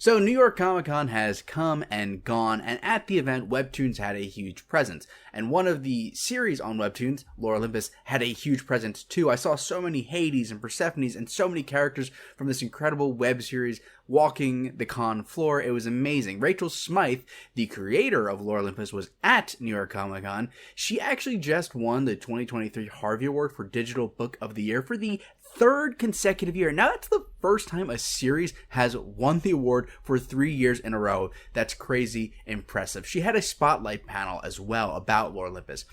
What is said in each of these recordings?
So New York Comic Con has come and gone, and at the event, Webtoons had a huge presence. And one of the series on Webtoons, Lore Olympus, had a huge presence too. I saw so many Hades and Persephones and so many characters from this incredible web series walking the con floor. It was amazing. Rachel Smythe, the creator of Lore Olympus, was at New York Comic Con. She actually just won the 2023 Harvey Award for Digital Book of the Year for the third consecutive year. Now, that's the first time a series has won the award for 3 years in a row. That's crazy impressive. She had a spotlight panel as well about Lore Olympus.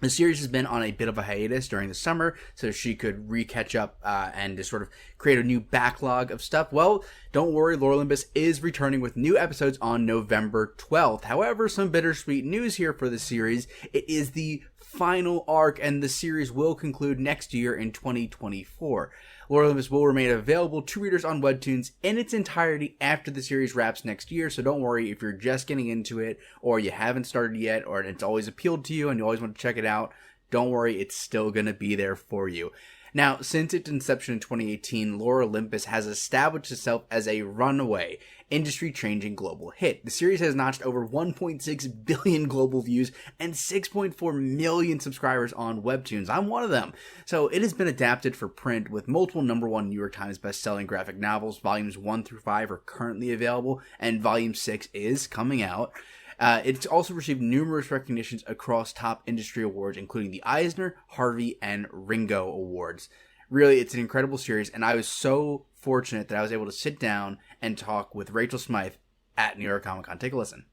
The series has been on a bit of a hiatus during the summer, so she could re-catch up and just sort of create a new backlog of stuff. Well, don't worry, Lore Olympus is returning with new episodes on November 12th. However, some bittersweet news here for the series. It is the final arc, and the series will conclude next year in 2024. Lore Olympus will remain available to readers on Webtoons in its entirety after the series wraps next year, so don't worry if you're just getting into it, or you haven't started yet, or it's always appealed to you and you always want to check it out. Don't worry, it's still going to be there for you. Now, since its inception in 2018, Lore Olympus has established itself as a runaway, industry-changing global hit. The series has notched over 1.6 billion global views and 6.4 million subscribers on Webtoons. I'm one of them. So it has been adapted for print with multiple #1 New York Times best-selling graphic novels. Volumes 1 through 5 are currently available, and Volume 6 is coming out. It's also received numerous recognitions across top industry awards, including the Eisner, Harvey, and Ringo Awards. Really, it's an incredible series, and I was so fortunate that I was able to sit down and talk with Rachel Smythe at New York Comic Con. Take a listen.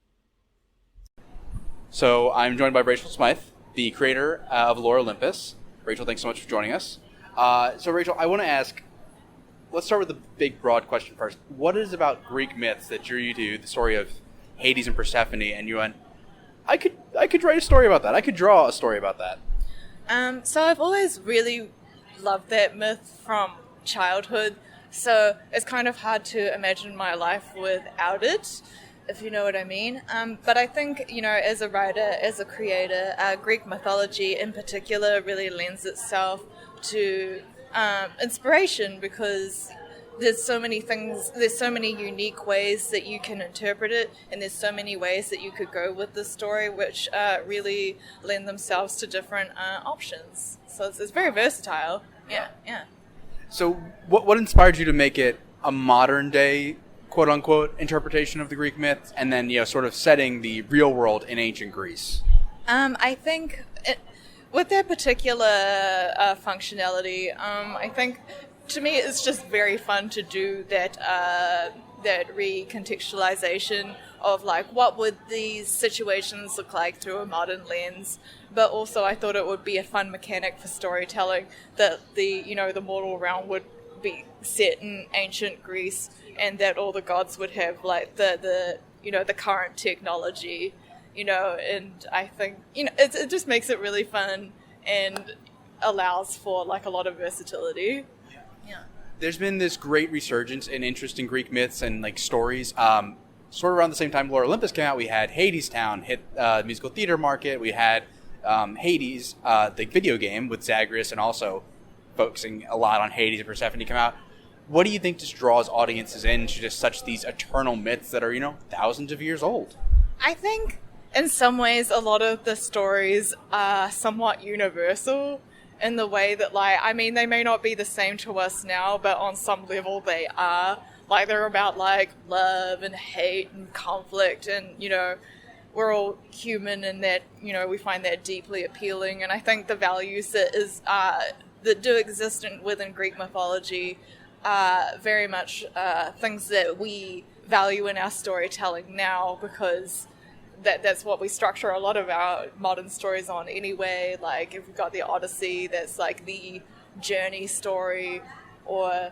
So I'm joined by Rachel Smythe, the creator of Lore Olympus. Rachel, thanks so much for joining us. So Rachel, I want to ask, let's start with the big, broad question first. What is about Greek myths that drew you to the story of Hades and Persephone, and you went, I could write a story about that. I could draw a story about that. So I've always really loved that myth from childhood. So it's kind of hard to imagine my life without it, if you know what I mean. But I think, as a writer, as a creator, Greek mythology in particular really lends itself to inspiration, because there's so many things, there's so many unique ways that you can interpret it, and there's so many ways that you could go with the story, which really lend themselves to different options. So it's very versatile. Yeah. So what inspired you to make it a modern day, quote unquote, interpretation of the Greek myths, and then, sort of setting the real world in ancient Greece? I think with that particular functionality, I think, to me, it's just very fun to do that recontextualization of, like, what would these situations look like through a modern lens. But also I thought it would be a fun mechanic for storytelling that the mortal realm would be set in ancient Greece, and that all the gods would have, like, the current technology, and I think, it just makes it really fun and allows for, like, a lot of versatility. Yeah. There's been this great resurgence in interest in Greek myths and, like, stories. Sort of around the same time Lore Olympus came out, we had Hades Town hit the musical theater market. We had Hades, the video game with Zagreus, and also focusing a lot on Hades and Persephone come out. What do you think just draws audiences into just such these eternal myths that are, thousands of years old? I think in some ways a lot of the stories are somewhat universal, in the way that, they may not be the same to us now, but on some level they are. Like, they're about, like, love and hate and conflict, and, we're all human, and that, we find that deeply appealing. And I think the values that do exist within Greek mythology are very much things that we value in our storytelling now, because that's what we structure a lot of our modern stories on anyway. Like, if we've got the Odyssey, that's like the journey story, or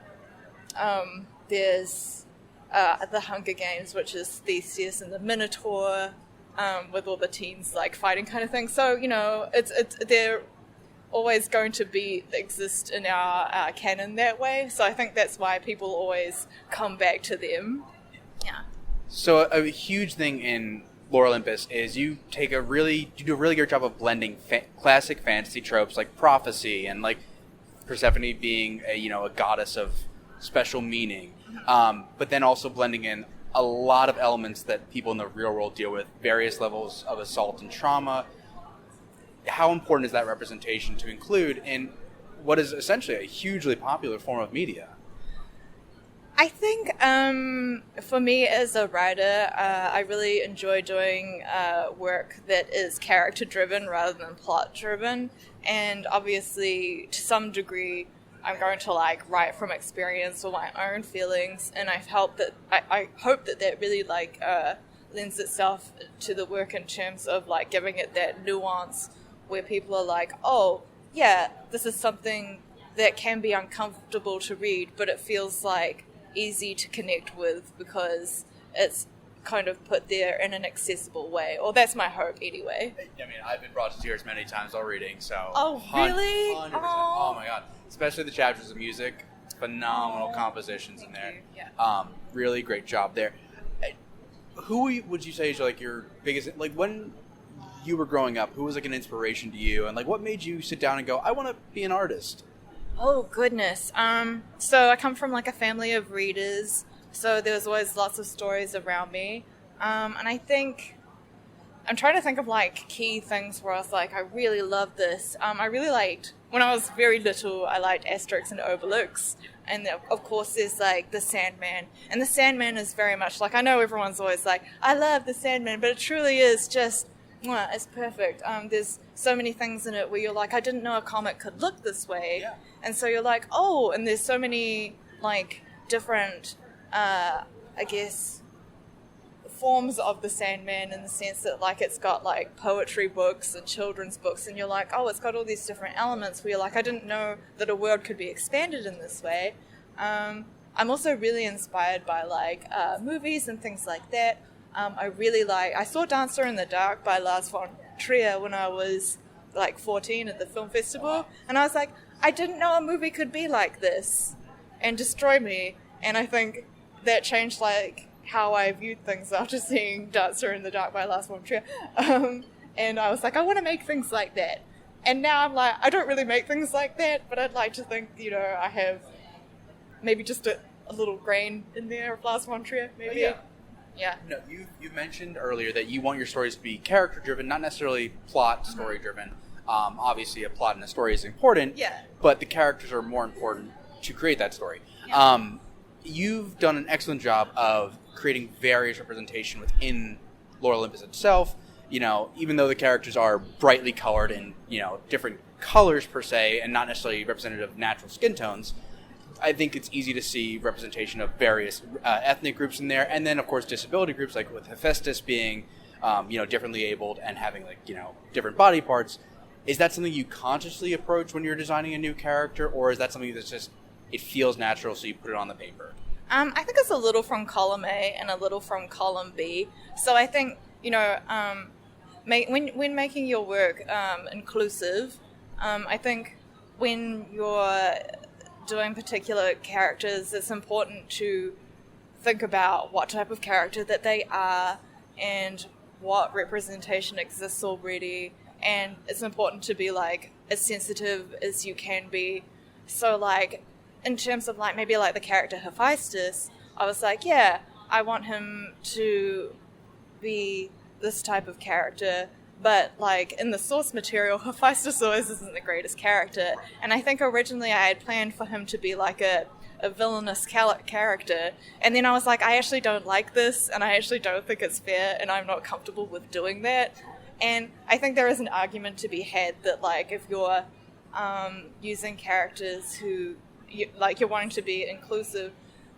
there's the Hunger Games, which is Theseus and the Minotaur, with all the teens, like, fighting kind of thing. So, they're always going to exist in our canon that way. So I think that's why people always come back to them. Yeah. So a huge thing in Lore Olympus is you do a really great job of blending classic fantasy tropes like prophecy and, like, Persephone being a goddess of special meaning, but then also blending in a lot of elements that people in the real world deal with, various levels of assault and trauma. How important is that representation to include in what is essentially a hugely popular form of media? I think for me as a writer, I really enjoy doing work that is character-driven rather than plot-driven. And obviously, to some degree, I'm going to write from experience or my own feelings. And I hope that that really lends itself to the work in terms of giving it that nuance where people are like, oh, yeah, this is something that can be uncomfortable to read, but it feels easy to connect with because it's kind of put there in an accessible way. Or that's my hope anyway. I mean, I've been brought to tears many times while reading, so... Oh, really? 100%. Oh my god. Especially the chapters of music. Phenomenal compositions in there. Yeah. Really great job there. Who would you say is your biggest... when you were growing up, who was an inspiration to you? And what made you sit down and go, I want to be an artist? Oh, goodness. So I come from a family of readers, so there was always lots of stories around me. And I think, I'm trying to think of key things where I was I really love this. I really liked, when I was very little, I liked Asterix and Obelix. And of course there's the Sandman. And the Sandman is very much I know everyone's always I love the Sandman, but it truly is just, it's perfect. There's so many things in it where you're I didn't know a comic could look this way. Yeah. And so you're oh, and there's so many different, I guess, forms of the Sandman in the sense that it's got poetry books and children's books, and you're oh, it's got all these different elements where you're I didn't know that a world could be expanded in this way. I'm also really inspired by movies and things like that. I saw Dancer in the Dark by Lars von Trier when I was 14 at the film festival, and I was I didn't know a movie could be like this and destroy me. And I think that changed how I viewed things after seeing Dancer in the Dark by Lars von Trier. And I was I want to make things like that. And now I'm I don't really make things like that, but I'd like to think, I have maybe just a little grain in there of Lars von Trier, maybe. Yeah. Yeah. No, you mentioned earlier that you want your stories to be character-driven, not necessarily plot story-driven. Obviously, a plot and a story is important, but the characters are more important to create that story. Yeah. You've done an excellent job of creating various representation within Lore Olympus itself. Even though the characters are brightly colored in, different colors per se, and not necessarily representative of natural skin tones, I think it's easy to see representation of various ethnic groups in there, and then of course disability groups, with Hephaestus being, differently abled and having different body parts. Is that something you consciously approach when you're designing a new character, or is that something that's just it feels natural, so you put it on the paper? I think it's a little from column A and a little from column B. So I think when making your work inclusive, I think when you're doing particular characters, it's important to think about what type of character that they are and what representation exists already, and it's important to be as sensitive as you can be. So in terms of maybe the character Hephaestus, I was I want him to be this type of character, but in the source material, Hephaestus always isn't the greatest character, and I think originally I had planned for him to be a villainous character, and then I was I actually don't like this, and I actually don't think it's fair, and I'm not comfortable with doing that. And I think there is an argument to be had that if you're using characters who you're wanting to be inclusive,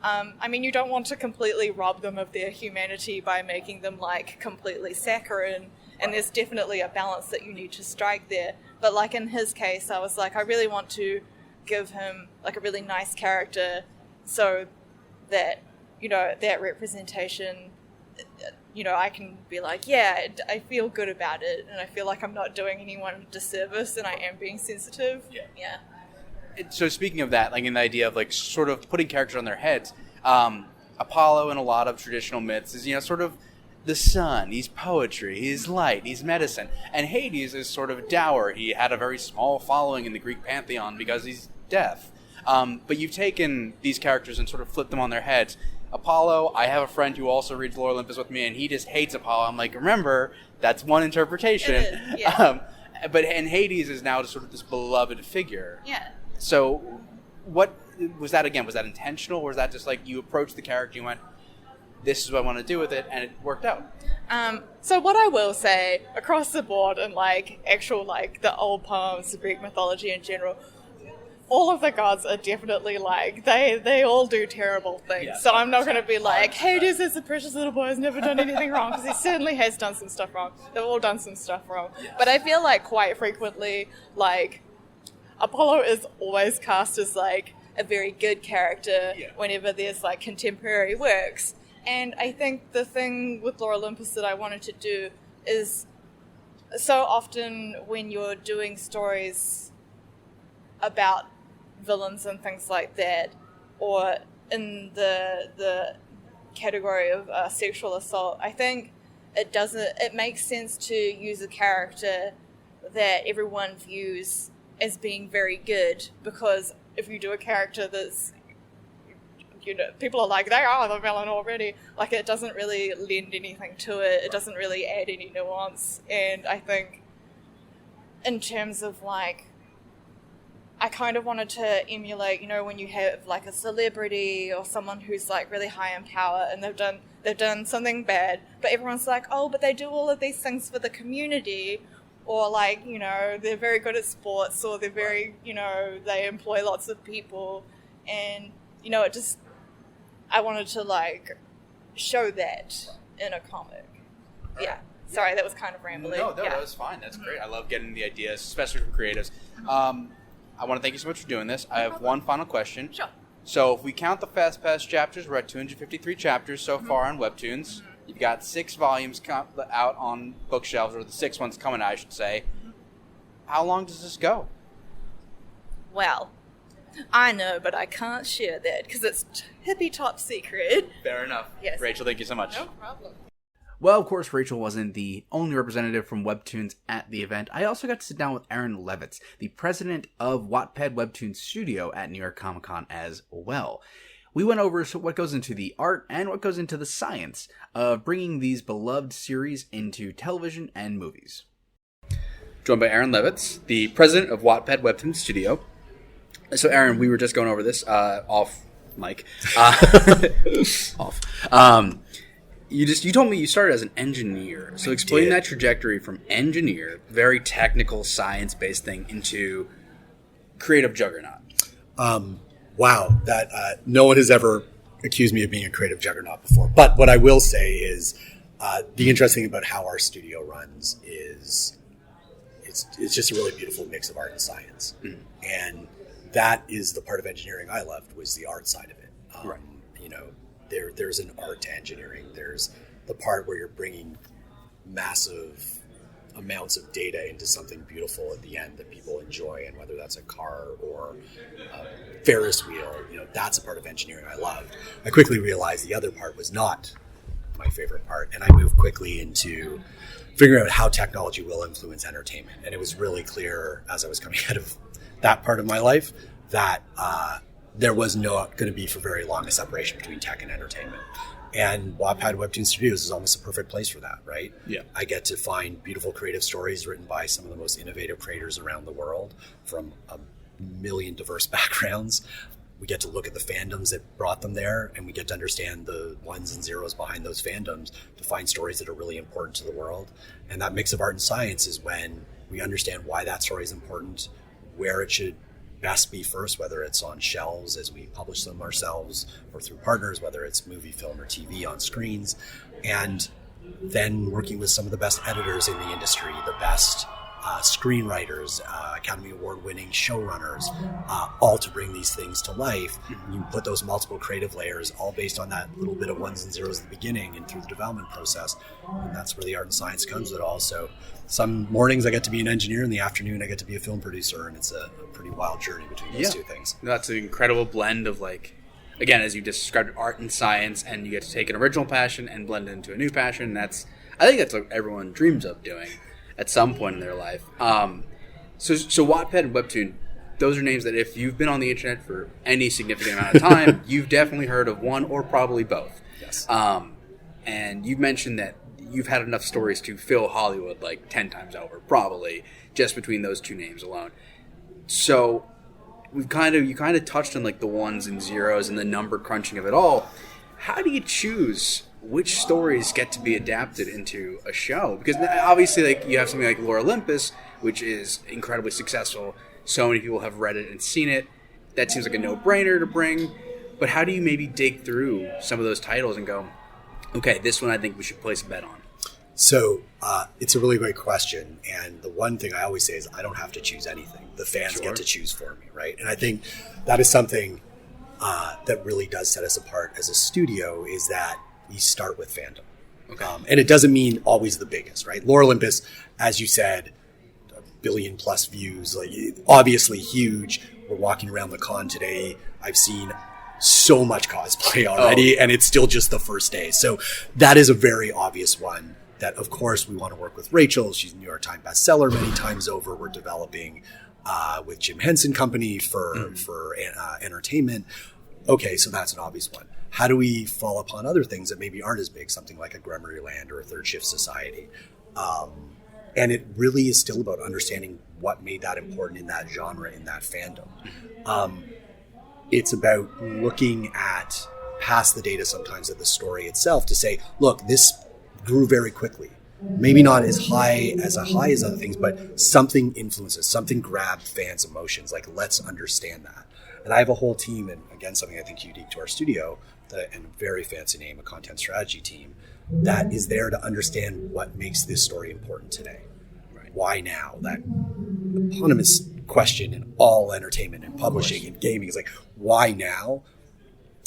you don't want to completely rob them of their humanity by making them completely saccharine. And there's definitely a balance that you need to strike there. But in his case, I was I really want to give him a really nice character so that, that representation, I can be I feel good about it, and I feel I'm not doing anyone a disservice, and I am being sensitive. Yeah. So speaking of that, in the idea of sort of putting characters on their heads, Apollo in a lot of traditional myths is, sort of the sun. He's poetry, he's light, he's medicine. And Hades is sort of dour. He had a very small following in the Greek pantheon because he's deaf. But you've taken these characters and sort of flipped them on their heads. Apollo. I have a friend who also reads Lore Olympus with me, and he just hates Apollo. I'm like, remember, that's one interpretation. It is, yeah. And Hades is now just sort of this beloved figure. Yeah. So, what was that again? Was that intentional, or was that just like you approached the character, you went, this is what I want to do with it, and it worked out? So what I will say, across the board, and like actual like the old poems, the Greek mythology in general, all of the gods are definitely like, they all do terrible things. Yeah, so I'm not going to be like, Hades is a precious little boy, has never done anything wrong, because he certainly has done some stuff wrong. They've all done some stuff wrong. Yes. But I feel like quite frequently, like, Apollo is always cast as like a very good character whenever there's like contemporary works. And I think the thing with Lore Olympus that I wanted to do is, so often when you're doing stories about villains and things like that, or in the category of sexual assault, I think it makes sense to use a character that everyone views as being very good, because if you do a character that's, you know, people are like, they are the villain already. Like, it doesn't really lend anything to it. It doesn't really add any nuance. And I think in terms of, like, I kind of wanted to emulate, you know, when you have, like, a celebrity or someone who's, like, really high in power and they've done something bad, but everyone's like, oh, but they do all of these things for the community, or, like, you know, they're very good at sports, or they're very, you know, they employ lots of people, and, you know, it just, I wanted to, like, show that in a comic. Right. Yeah. Sorry, that was kind of rambling. No, that was fine. That's great. I love getting the ideas, especially from creatives. I want to thank you so much for doing this. I have one final question. Sure. So if we count the Fast Pass chapters, we're at 253 chapters so far on Webtoons. You've got 6 volumes out on bookshelves, or the 6 ones coming out, I should say. How long does this go? Well, I know, but I can't share that because it's hippie top secret. Fair enough. Yes. Rachel, thank you so much. No problem. Well, of course, Rachel wasn't the only representative from Webtoons at the event. I also got to sit down with Aron Levitz, the president of Wattpad Webtoons Studio at New York Comic Con as well. We went over what goes into the art and what goes into the science of bringing these beloved series into television and movies. Joined by Aron Levitz, the president of Wattpad Webtoons Studio. So, Aron, we were just going over this off mic. Off. You told me you started as an engineer. So explain that trajectory from engineer, very technical, science-based thing, into creative juggernaut. Wow, that no one has ever accused me of being a creative juggernaut before. But what I will say is the interesting thing about how our studio runs is it's just a really beautiful mix of art and science. And that is the part of engineering I loved, was the art side of it. Right. You know, there's an art to engineering. There's the part where you're bringing massive amounts of data into something beautiful at the end that people enjoy, and whether that's a car or a Ferris wheel, you know, that's a part of engineering I loved. I quickly realized the other part was not my favorite part, and I moved quickly into figuring out how technology will influence entertainment. And it was really clear as I was coming out of that part of my life that there was not going to be for very long a separation between tech and entertainment. And Wattpad Webtoon Studios is almost a perfect place for that, right? Yeah. I get to find beautiful creative stories written by some of the most innovative creators around the world from a million diverse backgrounds. We get to look at the fandoms that brought them there, and we get to understand the ones and zeros behind those fandoms to find stories that are really important to the world. And that mix of art and science is when we understand why that story is important, where it should best be first, whether it's on shelves as we publish them ourselves or through partners, whether it's movie, film, or TV on screens, and then working with some of the best editors in the industry, the best screenwriters, Academy Award-winning showrunners, all to bring these things to life. You put those multiple creative layers, all based on that little bit of ones and zeros at the beginning and through the development process, and that's where the art and science comes with it all. So some mornings I get to be an engineer, in the afternoon I get to be a film producer, and it's a pretty wild journey between those two things. That's an incredible blend of, like, again, as you described, art and science, and you get to take an original passion and blend it into a new passion. I think that's what everyone dreams of doing at some point in their life. So Wattpad and Webtoon, those are names that if you've been on the internet for any significant amount of time, you've definitely heard of one or probably both. Yes. And you mentioned that you've had enough stories to fill Hollywood like 10 times over, probably, just between those two names alone. So you kind of touched on like the ones and zeros and the number crunching of it all. How do you choose which stories get to be adapted into a show? Because obviously, like, you have something like Lore Olympus, which is incredibly successful. So many people have read it and seen it. That seems like a no-brainer to bring. But how do you maybe dig through some of those titles and go, okay, this one I think we should place a bet on? So it's a really great question. And the one thing I always say is I don't have to choose anything. The fans get to choose for me, right? And I think that is something that really does set us apart as a studio, is that we start with fandom. Okay. And it doesn't mean always the biggest, right? Lore Olympus, as you said, 1 billion plus views, like obviously huge. We're walking around the con today. I've seen so much cosplay already, and it's still just the first day. So that is a very obvious one that, of course, we want to work with Rachel. She's a New York Times bestseller many times over. We're developing with Jim Henson Company for entertainment. Okay, so that's an obvious one. How do we fall upon other things that maybe aren't as big, something like a Grimoire Land or a Third Shift Society? And it really is still about understanding what made that important in that genre, in that fandom. It's about looking at past the data sometimes of the story itself to say, look, this grew very quickly. Maybe not as high as other things, but something influences, something grabbed fans' emotions. Like, let's understand that. And I have a whole team, and again, something I think unique to our studio, and a very fancy name, a content strategy team, that is there to understand what makes this story important today. Right? Why now? That eponymous question in all entertainment and publishing and gaming is like, why now?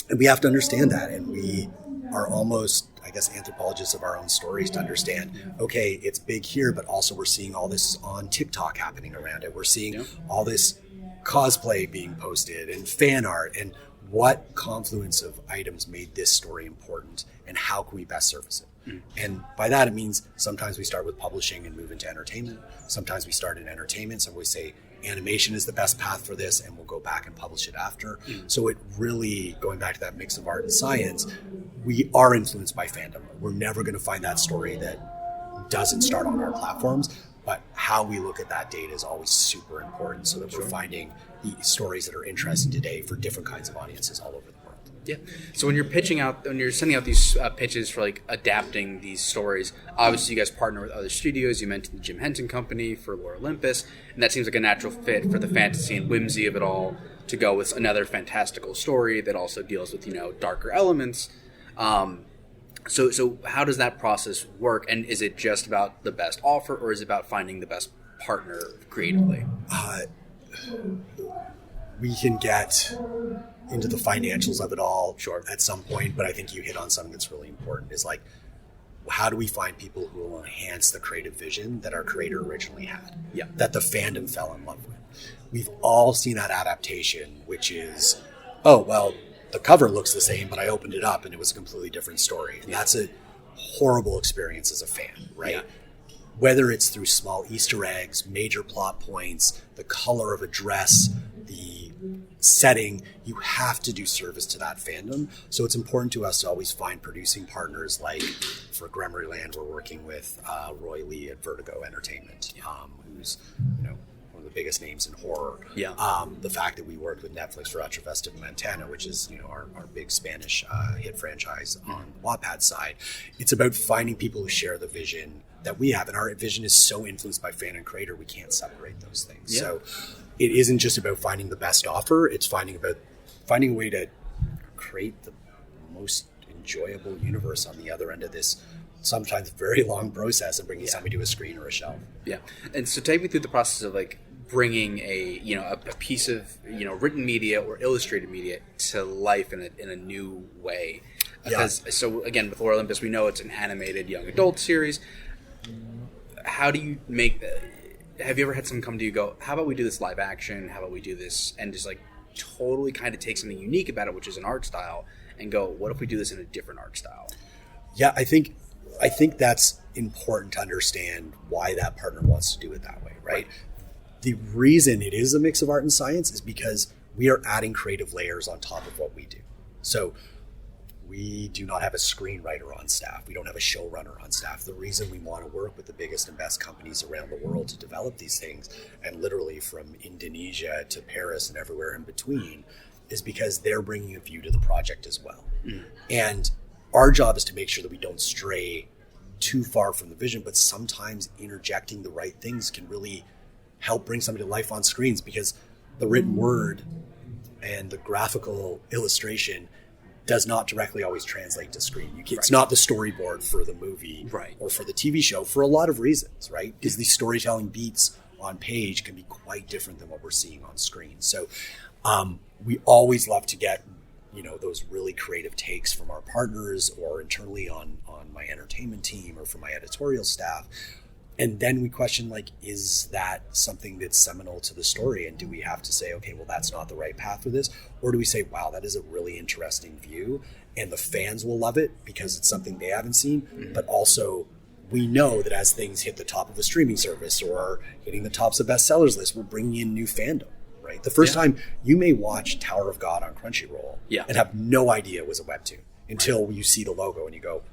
And we have to understand that, and we are almost, I guess, anthropologists of our own stories to understand, okay, it's big here, but also we're seeing all this on TikTok happening around it. We're seeing all this cosplay being posted and fan art, and what confluence of items made this story important, and how can we best service it? And by that, it means sometimes we start with publishing and move into entertainment. Sometimes we start in entertainment, so we say animation is the best path for this, and we'll go back and publish it after. So it really, going back to that mix of art and science, we are influenced by fandom. We're never going to find that story that doesn't start on our platforms, but how we look at that data is always super important, so that we're finding the stories that are interesting today for different kinds of audiences all over the world. Yeah. So when you're sending out these pitches for like adapting these stories, obviously you guys partner with other studios. You mentioned the Jim Henson Company for Lore Olympus, and that seems like a natural fit for the fantasy and whimsy of it all to go with another fantastical story that also deals with, darker elements. So how does that process work? And is it just about the best offer, or is it about finding the best partner creatively? We can get into the financials of it all at some point, but I think you hit on something that's really important, is like, how do we find people who will enhance the creative vision that our creator originally had, that the fandom fell in love with? We've all seen that adaptation, which is, oh, well, the cover looks the same, but I opened it up and it was a completely different story. And that's a horrible experience as a fan, right? Yeah. Whether it's through small Easter eggs, major plot points, the color of a dress, the setting, you have to do service to that fandom. So it's important to us to always find producing partners. Like for Grimoire Land, we're working with Roy Lee at Vertigo Entertainment, who's one of the biggest names in horror. The fact that we worked with Netflix for Ultravesta in Montana, which is our big Spanish hit franchise on the Wattpad side. It's about finding people who share the vision that we have, and our vision is so influenced by fan and creator, we can't separate those things. So it isn't just about finding the best offer, it's finding a way to create the most enjoyable universe on the other end of this sometimes very long process of bringing somebody to a screen or a shelf. And so take me through the process of like bringing a piece of written media or illustrated media to life in a new way. Because so again, with Lore Olympus, we know it's an animated young adult series. How do you make have you ever had someone come to you and go, how about we do this live action? How about we do this? And just like totally kind of take something unique about it, which is an art style, and go, what if we do this in a different art style? Yeah, I think that's important to understand why that partner wants to do it that way, right? The reason it is a mix of art and science is because we are adding creative layers on top of what we do. So we do not have a screenwriter on staff. We don't have a showrunner on staff. The reason we want to work with the biggest and best companies around the world to develop these things, and literally from Indonesia to Paris and everywhere in between, is because they're bringing a view to the project as well. And our job is to make sure that we don't stray too far from the vision, but sometimes interjecting the right things can really help bring somebody to life on screens, because the written word and the graphical illustration does not directly always translate to screen. It's not the storyboard for the movie or for the TV show for a lot of reasons, right? Because these storytelling beats on page can be quite different than what we're seeing on screen. So we always love to get, those really creative takes from our partners or internally on my entertainment team or from my editorial staff. And then we question, is that something that's seminal to the story? And do we have to say, okay, well, that's not the right path for this? Or do we say, wow, that is a really interesting view and the fans will love it because it's something they haven't seen. But also we know that as things hit the top of a streaming service or hitting the tops of bestsellers list, we're bringing in new fandom, right? The first time you may watch Tower of God on Crunchyroll and have no idea it was a webtoon until you see the logo and you go,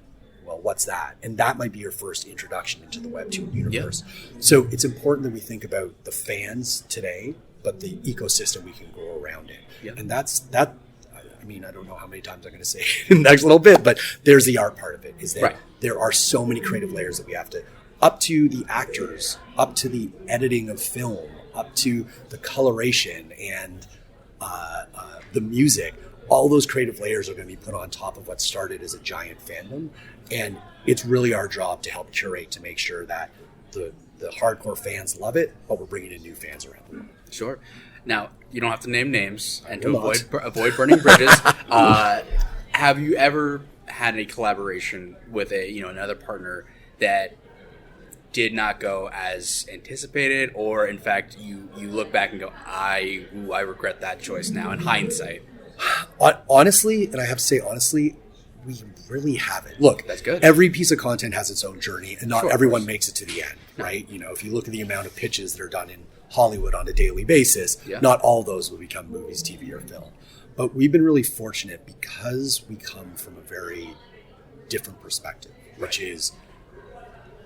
well, what's that? And that might be your first introduction into the Webtoon universe. So it's important that we think about the fans today, but the ecosystem we can grow around it. And that. I mean, I don't know how many times I'm going to say it in the next little bit, but there's the art part of it, is that there are so many creative layers that we have to, up to the actors, up to the editing of film, up to the coloration and the music. All those creative layers are going to be put on top of what started as a giant fandom. And it's really our job to help curate to make sure that the hardcore fans love it, but we're bringing in new fans around the world. Sure. Now, you don't have to name names and to avoid burning bridges. Have you ever had a collaboration with another partner that did not go as anticipated, or in fact you look back and go, I regret that choice now in hindsight? Honestly, and I have to say honestly, we really haven't. Look, that's good. Every piece of content has its own journey, and not everyone makes it to the end, right? If you look at the amount of pitches that are done in Hollywood on a daily basis, not all of those will become movies, TV, or film. But we've been really fortunate because we come from a very different perspective, which is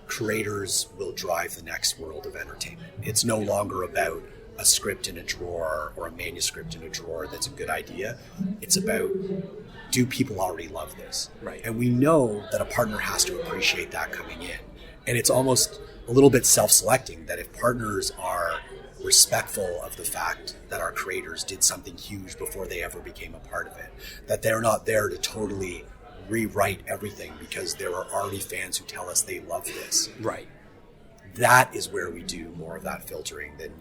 creators will drive the next world of entertainment. It's no longer about a script in a drawer or a manuscript in a drawer that's a good idea. It's about, do people already love this? Right. And we know that a partner has to appreciate that coming in. And it's almost a little bit self-selecting that if partners are respectful of the fact that our creators did something huge before they ever became a part of it, that they're not there to totally rewrite everything because there are already fans who tell us they love this. Right. That is where we do more of that filtering than,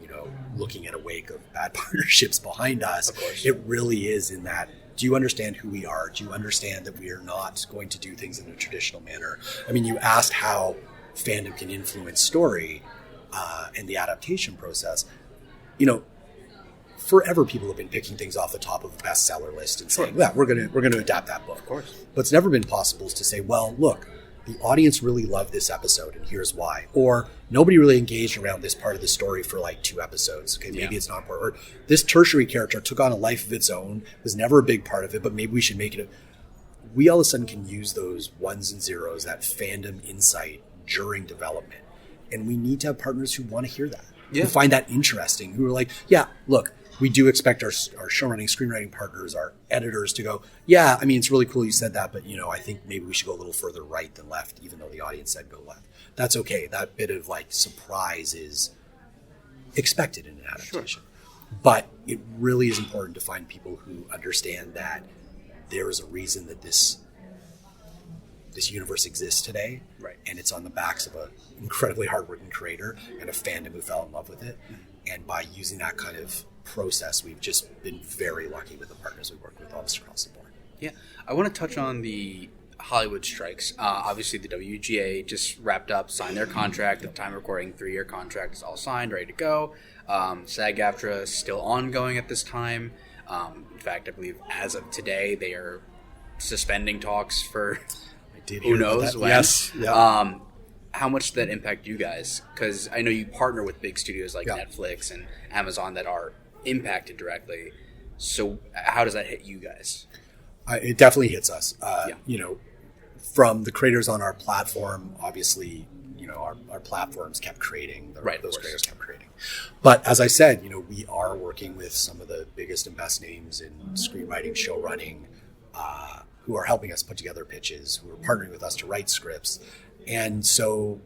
looking at a wake of bad partnerships behind us. Of course. It really is in that, do you understand who we are? Do you understand that we are not going to do things in a traditional manner? I mean, you asked how fandom can influence story and the adaptation process. Forever people have been picking things off the top of a bestseller list and saying, yeah, we're going to adapt that book. Of course. What's never been possible is to say, well, look, the audience really loved this episode and here's why. Or nobody really engaged around this part of the story for 2 episodes. Okay, maybe it's not important. Or this tertiary character took on a life of its own, was never a big part of it, but maybe we should make it we all of a sudden can use those ones and zeros, that fandom insight during development. And we need to have partners who want to hear that, who find that interesting, who are like, yeah, look, we do expect our showrunning, screenwriting partners, our editors to go, yeah, I mean, it's really cool you said that, but, I think maybe we should go a little further right than left, even though the audience said go left. That's okay. That bit of surprise is expected in an adaptation. Sure. But it really is important to find people who understand that there is a reason that this universe exists today, right? And it's on the backs of an incredibly hardworking creator and a fandom who fell in love with it. And by using that kind of process, we've just been very lucky with the partners we work with almost across the board. Yeah, I want to touch on the Hollywood strikes. Obviously, the WGA just wrapped up, signed their contract. At the time of recording, 3-year contract is all signed, ready to go. SAG-AFTRA is still ongoing at this time. In fact, I believe as of today, they are suspending talks for who knows when. Yes. Yeah. how much did that impact you guys? Because I know you partner with big studios like Yeah. Netflix and Amazon that are impacted directly. So how does that hit you guys? It definitely hits us. Yeah. You know, from the creators on our platform, obviously, you know, our platforms kept creating, Right, of those course. creators kept creating. But as I said, you know, we are working with some of the biggest and best names in screenwriting, show running, who are helping us put together pitches, who are partnering with us to write scripts. And so,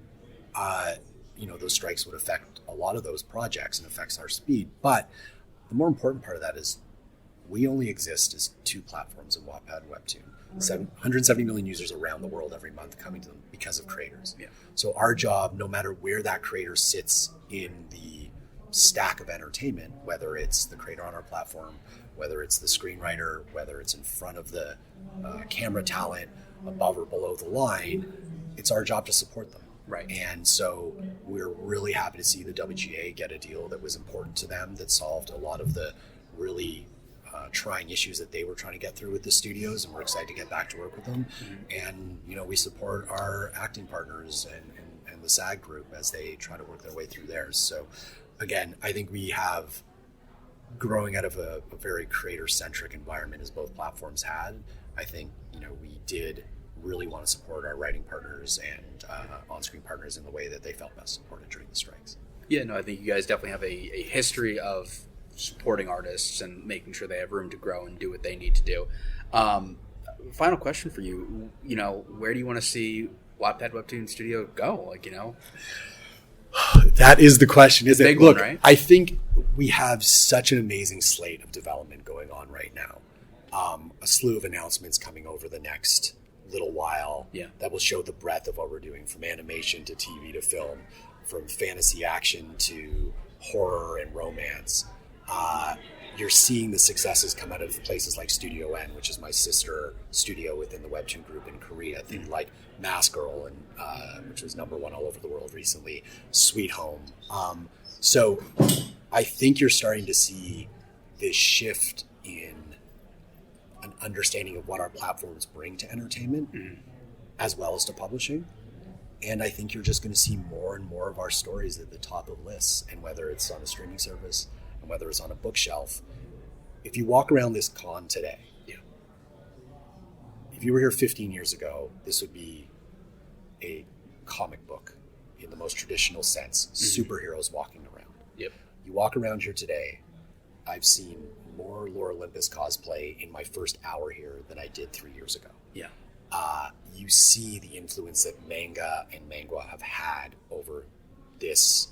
you know, those strikes would affect a lot of those projects and affects our speed. But the more important part of that is we only exist as two platforms in Wattpad and Webtoon. 170 million users around the world every month coming to them because of creators. Yeah. So our job, no matter where that creator sits in the stack of entertainment, whether it's the creator on our platform, whether it's the screenwriter, whether it's in front of the camera talent, above or below the line, it's our job to support them. Right. And so we're really happy to see the WGA get a deal that was important to them, that solved a lot of the really trying issues that they were trying to get through with the studios, and we're excited to get back to work with them. And, you know, we support our acting partners and the SAG group as they try to work their way through theirs. So again, I think we have, growing out of a very creator-centric environment as both platforms had, I think, you know, we did really want to support our writing partners and on-screen partners in the way that they felt best supported during the strikes. Yeah, no, I think you guys definitely have a history of supporting artists and making sure they have room to grow and do what they need to do. Final question for you, you know, where do you want to see Wattpad Webtoon Studio go? Like, you know, that is the question, isn't it? Big one, Look, right? I think we have such an amazing slate of development going on right now. A slew of announcements coming over the next little while that will show the breadth of what we're doing, from animation to TV to film, from fantasy action to horror and romance. You're seeing the successes come out of places like Studio N, which is my sister studio within the Webtoon group in Korea. Things like Mask Girl, and which was #1 all over the world recently, Sweet Home. So I think you're starting to see this shift in an understanding of what our platforms bring to entertainment, as well as to publishing. And I think you're just going to see more and more of our stories at the top of lists, and whether it's on a streaming service and whether it's on a bookshelf. If you walk around this con today, if you were here 15 years ago, this would be a comic book in the most traditional sense, superheroes walking around. Yep. You walk around here today, I've seen more Lore Olympus cosplay in my first hour here than I did 3 years ago. Yeah. You see the influence that manga and mangua have had over this,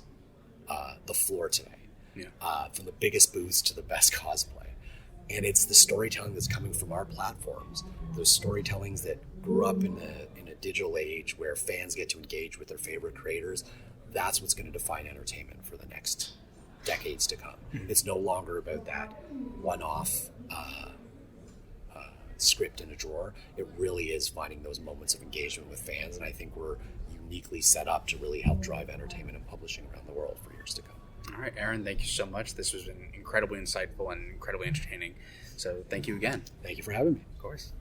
the floor today. Yeah. From the biggest booths to the best cosplay. And it's the storytelling that's coming from our platforms, those storytellings that grew up in a digital age where fans get to engage with their favorite creators. That's what's going to define entertainment for the next decades to come. It's no longer about that one-off script in a drawer. It really is finding those moments of engagement with fans, and I think we're uniquely set up to really help drive entertainment and publishing around the world for years to come. All right, Aron, thank you so much. This was incredibly insightful and incredibly entertaining. So thank you again. Thank you for having me. Of course.